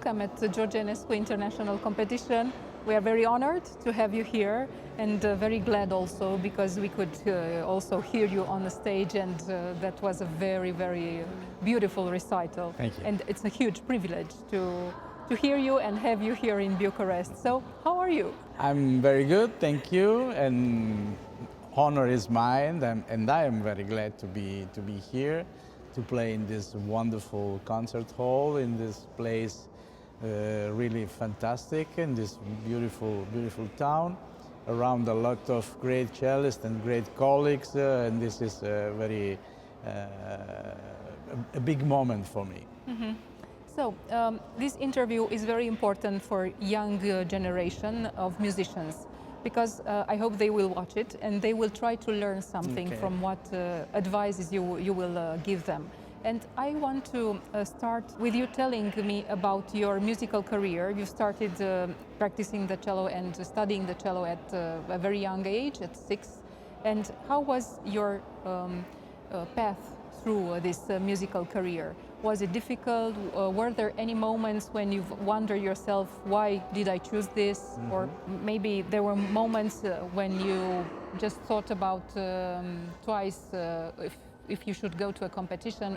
welcome at the George Enescu International Competition. We are very honored to have you here and very glad also because we could also hear you on the stage, and that was a very, very beautiful recital. Thank you. And it's a huge privilege to hear you and have you here in Bucharest. So how are you? I'm very good, thank you, and honor is mine, and I am very glad to be here, to play in this wonderful concert hall, in this place really fantastic, in this beautiful town, around a lot of great cellists and great colleagues, and this is a big moment for me. Mm-hmm. So this interview is very important for young generation of musicians, because I hope they will watch it and they will try to learn something from what advices you will give them. And I want to start with you telling me about your musical career. You started practicing the cello and studying the cello at a very young age, at 6. And how was your path through this musical career? Was it difficult? Were there any moments when you've wondered yourself, why did I choose this? Mm-hmm. Or maybe there were moments when you just thought about twice if you should go to a competition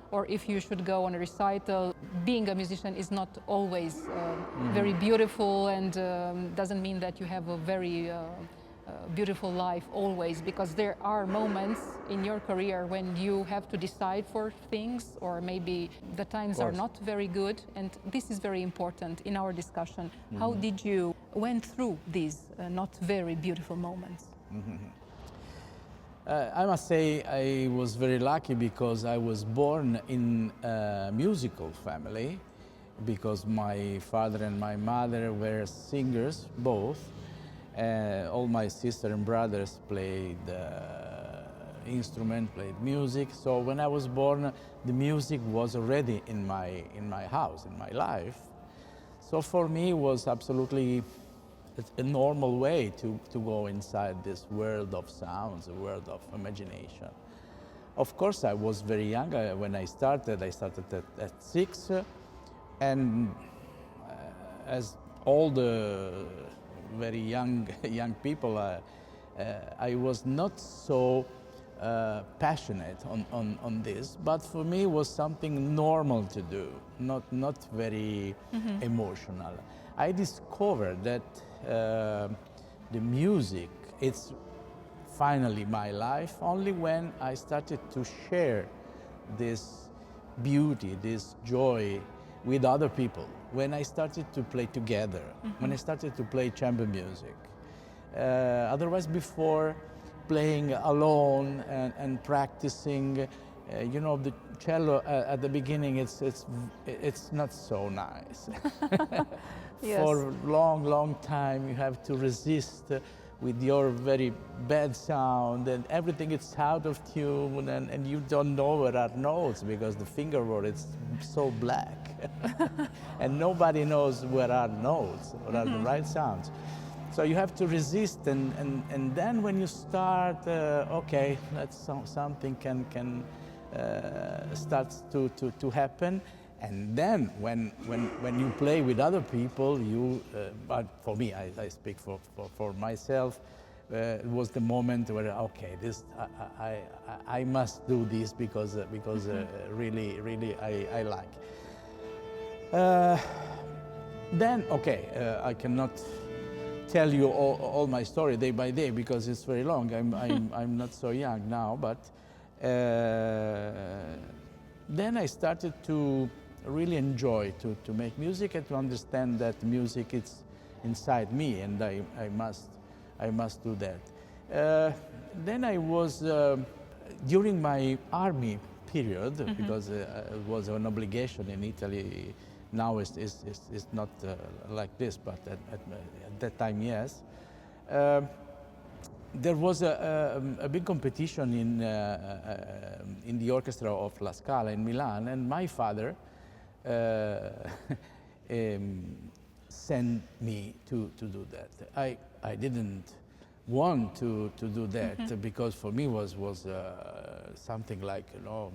or if you should go on a recital. Being a musician is not always very beautiful, and doesn't mean that you have a very beautiful life always, because there are moments in your career when you have to decide for things, or maybe the times are not very good, and this is very important in our discussion. Mm-hmm. How did you went through these not very beautiful moments? Mm-hmm. I must say I was very lucky because I was born in a musical family, because my father and my mother were singers, both. All my sister and brothers played instrument, played music. So when I was born, the music was already in my house, in my life. So for me, it was absolutely a normal way to go inside this world of sounds, a world of imagination. Of course, I was very young when I started. I started at 6, and as all the very young people, I was not so passionate on this, but for me it was something normal to do, not very emotional. I discovered that the music, it's finally my life only when I started to share this beauty, this joy with other people, when I started to play together, when I started to play chamber music. Otherwise, before playing alone and practicing, you know, the cello at the beginning, it's not so nice. Yes. For a long time, you have to resist with your very bad sound, and everything is out of tune, and you don't know where are notes because the fingerboard is so black. And nobody knows where are notes, what are the right sounds. So you have to resist, and then when you start, okay, that's something can start to happen. And then when you play with other people, but for me, I speak for myself, it was the moment where, okay, this I must do this because really I like. Then, okay, I cannot tell you all my story day by day because it's very long. I'm not so young now, but then I started to really enjoy to make music and to understand that music is inside me, and I must do that. Then I was during my army period, because it was an obligation in Italy. Now it's not like this, but at that time, yes. There was a big competition in the orchestra of La Scala in Milan, and my father sent me to do that. I didn't want to do that because for me was something like, you know,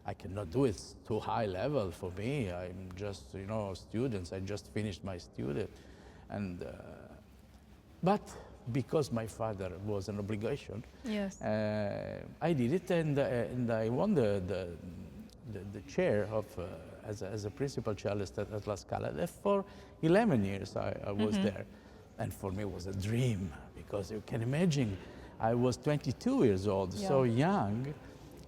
I cannot do it. It's too high level for me. I'm just, students. I just finished my student. And, but because my father was an obligation, Yes. I did it, and I won the chair of as a principal cellist at La Scala. For 11 years I was there, and for me it was a dream, because you can imagine I was 22 years old, so young,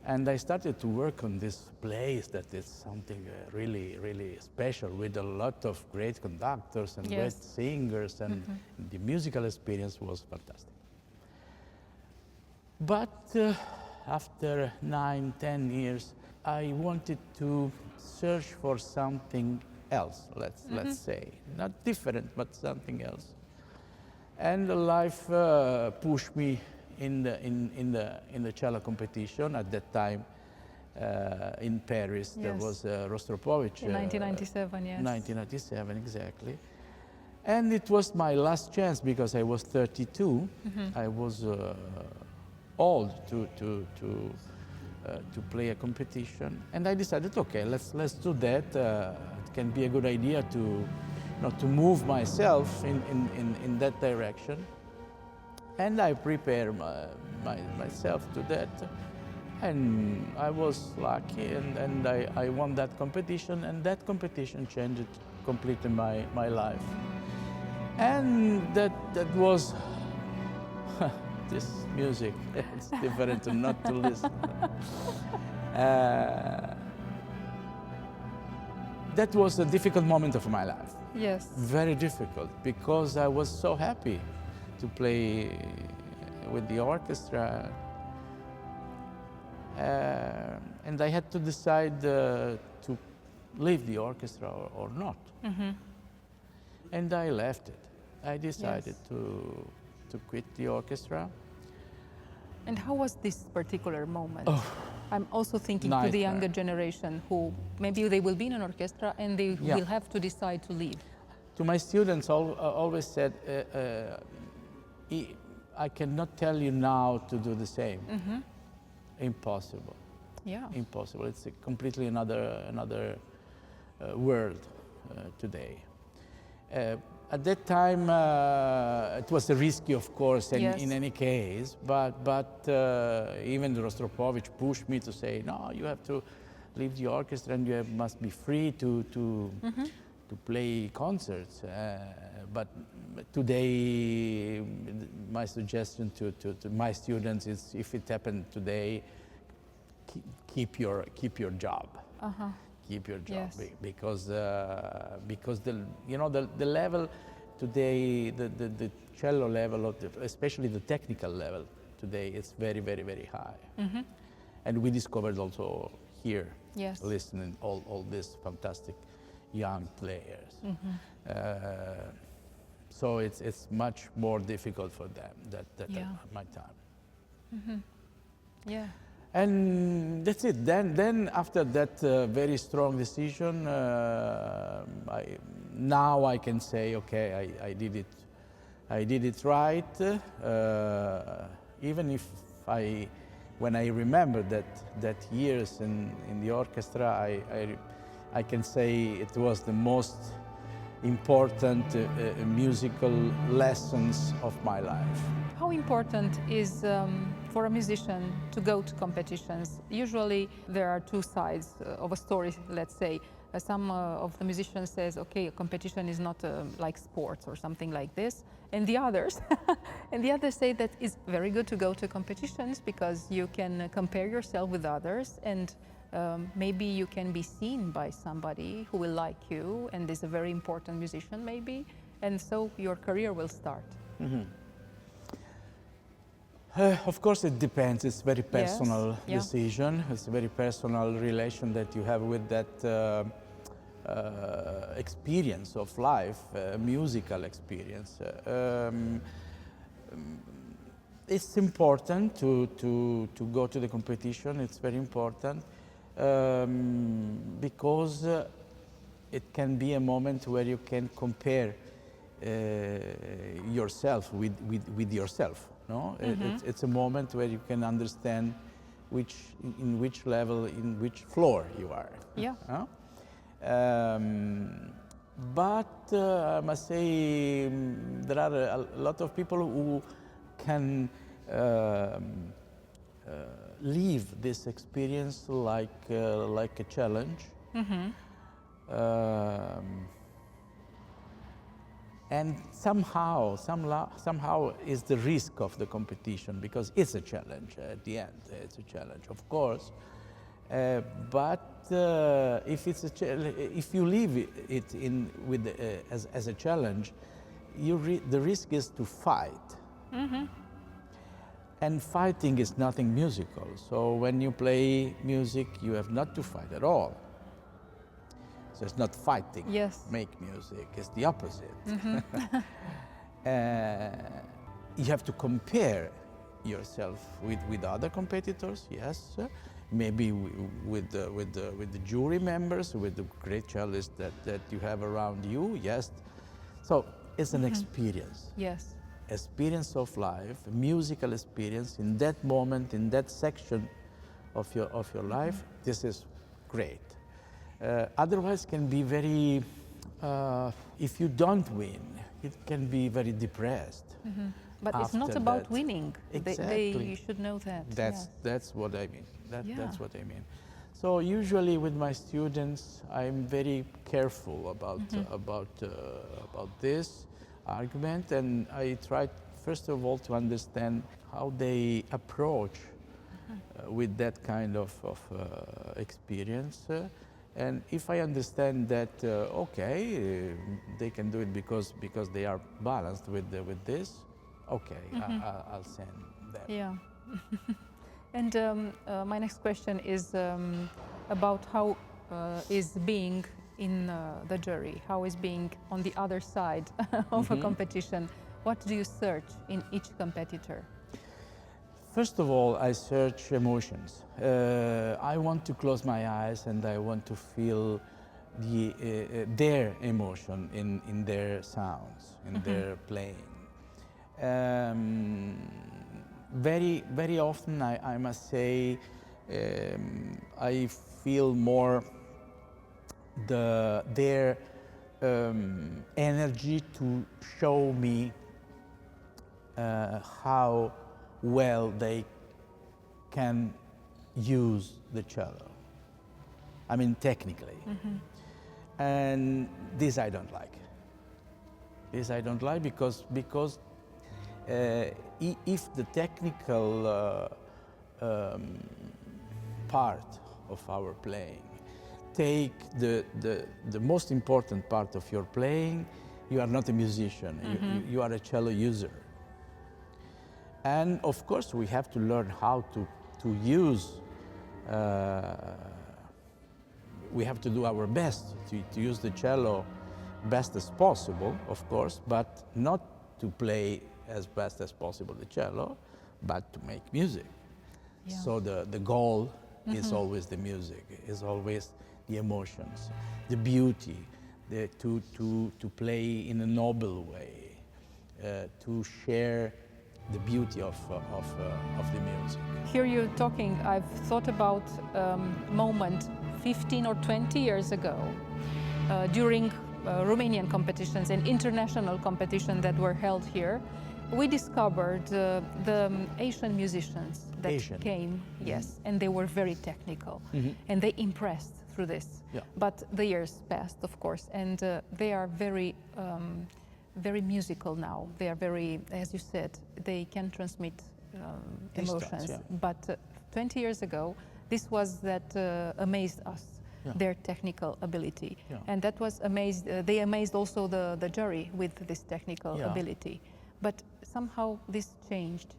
and I started to work on this place that is something really, really special, with a lot of great conductors and great singers, and the musical experience was fantastic. But after 9-10 years, I wanted to search for something else, let's say. Not different, but something else. And life pushed me in the cello competition. At that time, in Paris, there was Rostropovich. In 1997, yes. 1997, exactly. And it was my last chance, because I was 32. I was old to play a competition, and I decided, okay, let's do that. It can be a good idea to move myself in that direction, and I prepared myself to that, and I was lucky, and I won that competition, and that competition changed completely my life, and that was this music. It's different to not to listen. That was a difficult moment of my life. Yes. Very difficult, because I was so happy to play with the orchestra. And I had to decide to leave the orchestra or not. And I left it. I decided to quit the orchestra. And how was this particular moment? Oh, I'm also thinking to the younger generation, who maybe they will be in an orchestra and they will have to decide to leave. To my students, always said, I cannot tell you now to do the same. Impossible. Yeah. Impossible. It's a completely another world today. At that time, it was risky, of course, in any case, but even Rostropovich pushed me to say, no, you have to leave the orchestra, and you must be free to play concerts. But today, my suggestion to my students is, if it happened today, keep your job. Keep your job, because the level today, the cello level, especially the technical level today, is very, very, very high. And we discovered also here, listening all these fantastic young players. So it's much more difficult for them at my time. And that's it. Then after that very strong decision, now I can say, okay, I did it right. Even if when I remember that years in the orchestra, I can say it was the most important musical lessons of my life. How important is for a musician to go to competitions? Usually there are two sides of a story, let's say. Some of the musicians says, okay, a competition is not like sports or something like this, and the others say that it's very good to go to competitions because you can compare yourself with others, and maybe you can be seen by somebody who will like you and is a very important musician maybe, and so your career will start. Of course it depends. It's a very personal decision. It's a very personal relation that you have with that experience of life, musical experience. It's important to go to the competition. It's very important because it can be a moment where you can compare yourself with yourself. No? It's a moment where you can understand in which level, in which floor you are. Yeah. But I must say there are a lot of people who can leave this experience like a challenge. And somehow is the risk of the competition, because it's a challenge at the end. It's a challenge, of course. But if you leave it in with as a challenge, the risk is to fight. And fighting is nothing musical. So when you play music, you have not to fight at all. So it's not fighting. Yes. Make music. It's the opposite. You have to compare yourself with other competitors. Yes. Maybe with the jury members, with the great cellists that you have around you. Yes. So it's an experience. Yes. Experience of life, musical experience in that moment, in that section of your life. This is great. Otherwise, can be very. If you don't win, it can be very depressed. But it's not about winning. Exactly. You should know that. That's what I mean. That's what I mean. So usually with my students, I'm very careful about this argument, and I try first of all to understand how they approach with that kind of experience. And if I understand that, okay, they can do it because they are balanced with this, okay, I'll send them. Yeah. And my next question is about how is being in the jury, how is being on the other side of a competition. What do you search in each competitor? First of all, I search emotions. I want to close my eyes and I want to feel their emotion in their sounds, in their playing. Very often, I must say, I feel more their energy to show me how well they can use the cello. I mean, technically. And this I don't like. This I don't like because if the technical part of our playing take the most important part of your playing, you are not a musician, you are a cello user. And of course we have to learn how to use, we have to do our best to use the cello best as possible, of course, but not to play as best as possible the cello, but to make music. Yeah. So the goal is always the music, is always the emotions, the beauty, to play in a noble way, to share the beauty of the music. Here you're talking, I've thought about a moment 15 or 20 years ago during Romanian competitions and international competitions that were held here. We discovered the Asian musicians that came, yes, and they were very technical, and they impressed through this. Yeah. But the years passed, of course, and they are very, very musical now. They are very, as you said, they can transmit emotions. Yeah. But 20 years ago, this was that amazed us. Yeah. Their technical ability, and that was amazed. They amazed also the jury with this technical ability. But somehow this changed.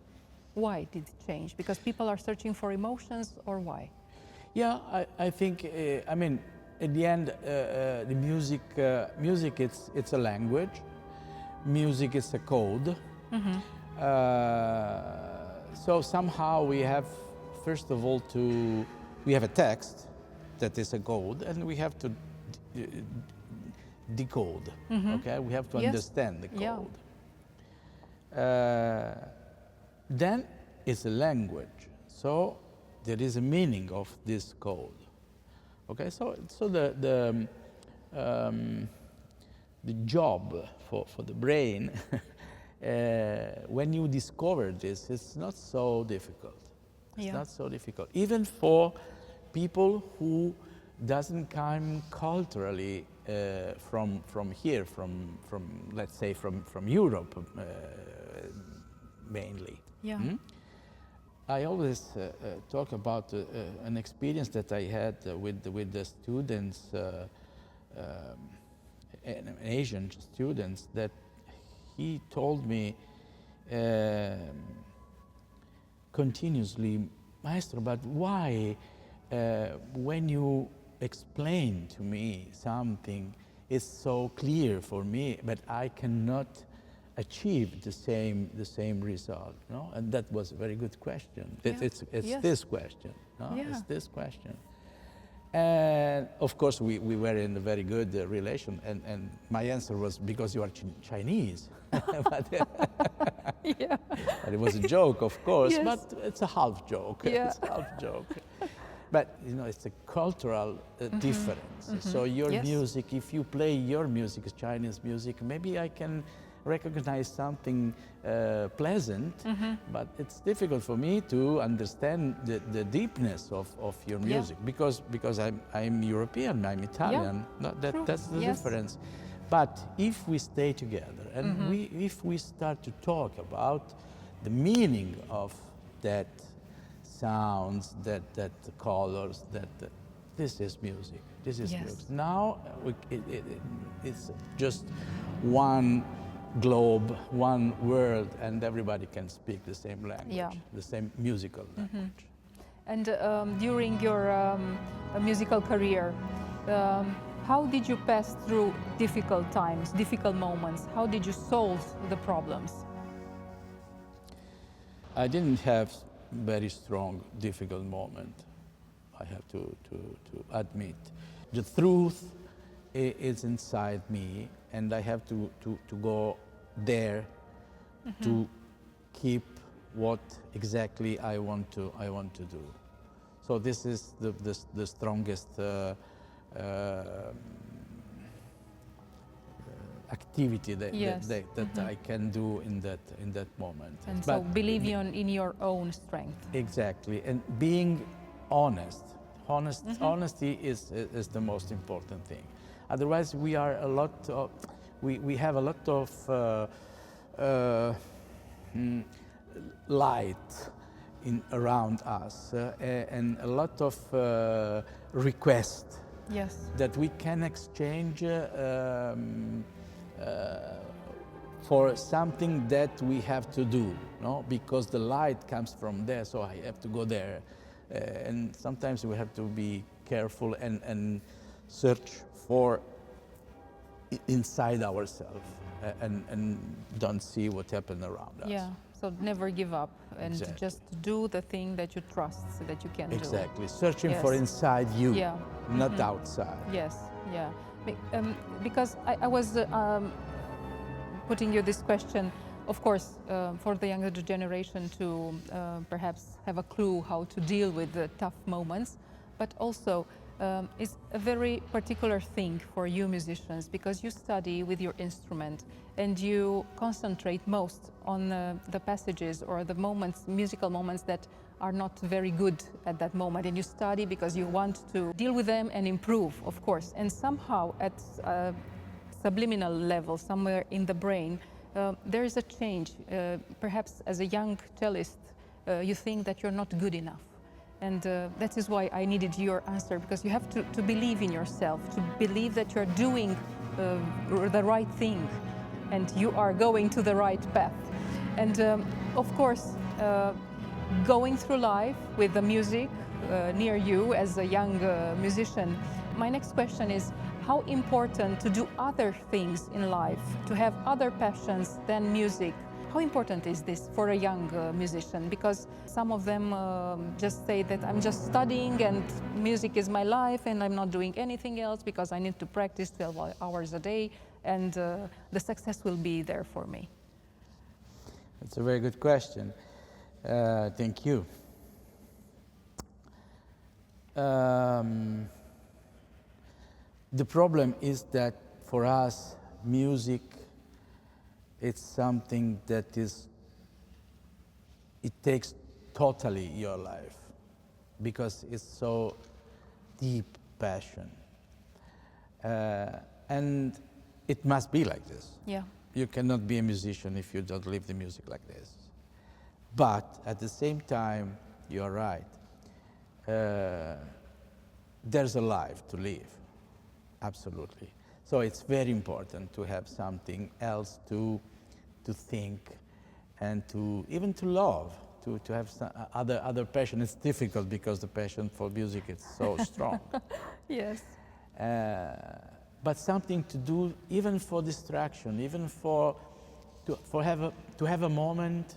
Why did it change? Because people are searching for emotions, or why? Yeah, I think. I mean, at the end, the music it's a language. Music is a code. So somehow we have, first of all, we have a text that is a code, and we have to decode. Okay, we have to understand the code. Then it's a language. So there is a meaning of this code. Okay, so the job for the brain, when you discover this, it's not so difficult. It's not so difficult, even for people who doesn't come culturally from here, from let's say from Europe mainly. Yeah. I always talk about an experience that I had with the students, Asian students, that he told me continuously, Maestro, but why when you explain to me something, it's so clear for me, but I cannot achieve the same result, no? And that was a very good question. It's this question, no? It's this question. And of course we were in a very good relation, and my answer was, because you are Chinese. but it was a joke, of course, but it's a half joke. It's a half joke. But you know, it's a cultural difference. So your music, if you play your music, Chinese music, maybe I can recognize something pleasant, but it's difficult for me to understand the deepness of your music, because I'm European, I'm Italian. No, that's the difference. But if we stay together and if we start to talk about the meaning of that sounds, that colors, this is music. This is music. Now it's just one globe, one world, and everybody can speak the same language, the same musical language. And during your musical career, how did you pass through difficult times, difficult moments? How did you solve the problems? I didn't have very strong, difficult moment, I have to admit. The truth is inside me, and I have to go there to keep what exactly I want to do. So this is the strongest activity that I can do in that moment. And so believe in your own strength. Exactly, and being honest. Honesty is the most important thing. Otherwise, we have a lot of light around us and a lot of requests that we can exchange for something that we have to do, no? Because the light comes from there, so I have to go there. And sometimes we have to be careful and search for inside ourselves and don't see what happened around us. Yeah, so never give up and just do the thing that you trust that you can do. Exactly, searching for inside you, not outside. Yes, yeah. Because I was putting you this question, of course, for the younger generation to perhaps have a clue how to deal with the tough moments, but also it's a very particular thing for you musicians, because you study with your instrument and you concentrate most on the passages or the moments, musical moments that are not very good at that moment, and you study because you want to deal with them and improve, of course. And somehow at a subliminal level, somewhere in the brain, there is a change. Perhaps as a young cellist, you think that you're not good enough. And that is why I needed your answer, because you have to believe in yourself, to believe that you're doing the right thing and you are going to the right path. And of course, going through life with the music near you as a young musician, my next question is, how important to do other things in life, to have other passions than music? How important is this for a young musician? Because some of them just say that I'm just studying and music is my life and I'm not doing anything else because I need to practice 12 hours a day and the success will be there for me. That's a very good question. Thank you. The problem is that for us, music, it's something that it takes totally your life because it's so deep passion. And it must be like this. Yeah. You cannot be a musician if you don't live the music like this. But at the same time, you're right. There's a life to live, absolutely. So it's very important to have something else to think and even to love, to have some other passion. It's difficult because the passion for music is so strong. Yes. But something to do even for distraction, even to have a moment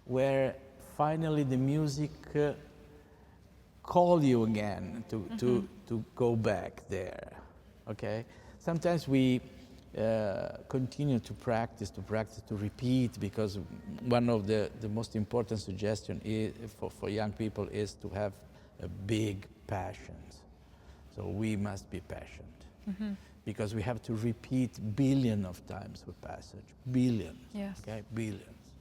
where finally the music call you again to go back there. Okay. Sometimes we continue to practice, to repeat, because one of the most important suggestions for young people is to have a big passion. So we must be passionate, because we have to repeat billions of times with passage, billions, yes. Okay, billions.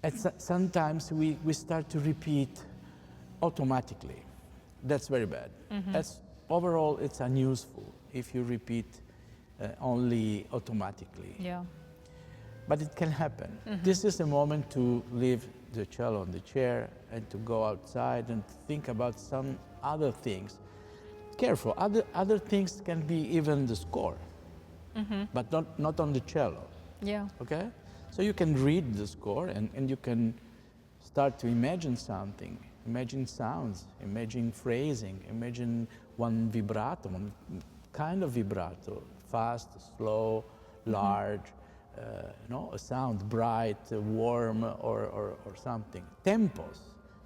And sometimes we start to repeat automatically. That's very bad. Overall, it's unuseful if you repeat only automatically. Yeah. But it can happen. This is a moment to leave the cello on the chair and to go outside and think about some other things. Careful, other things can be even the score, but not on the cello. Yeah. Okay? So you can read the score and you can start to imagine something, imagine sounds, imagine phrasing, imagine one vibrato, one kind of vibrato, fast, slow, large, a sound, bright, warm, or something. Tempos,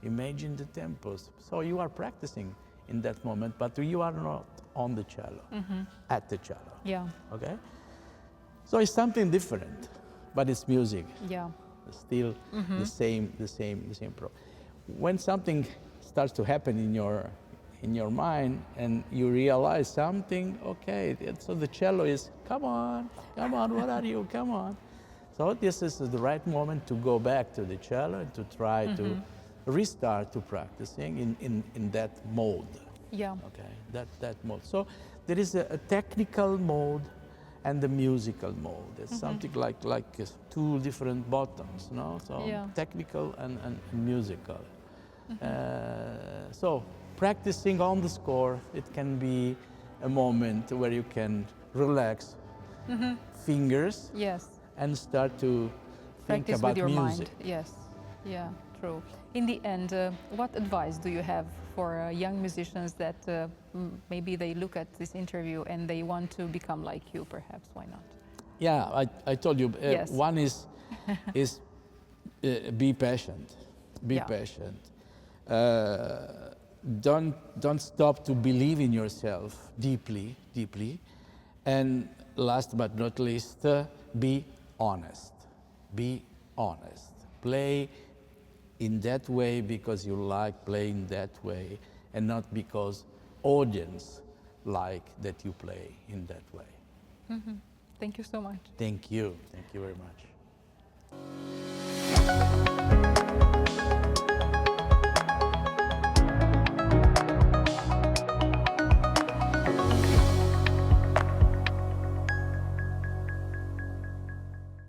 imagine the tempos. So you are practicing in that moment, but you are not on the cello, at the cello. Yeah. Okay? So it's something different, but it's music. Yeah. It's still the same problem. When something starts to happen in your mind and you realize something, okay, so the cello is, come on, what are you, come on. So this is the right moment to go back to the cello and to try to restart to practicing in that mode. Yeah. Okay, that mode. So there is a technical mode and the musical mode. It's something like two different buttons, no? So yeah. Technical and musical. So practicing on the score, it can be a moment where you can relax fingers, yes, and start to think practice about with your music. mind. Yes, yeah, true. In the end, what advice do you have for young musicians that maybe they look at this interview and they want to become like you, perhaps? Why not? Yeah, I told you, yes. One is be patient. Be yeah. patient. Don't stop to believe in yourself deeply. And last but not least, be honest. Be honest. Play in that way because you like playing that way, and not because audience like that you play in that way. Thank you so much. Thank you very much.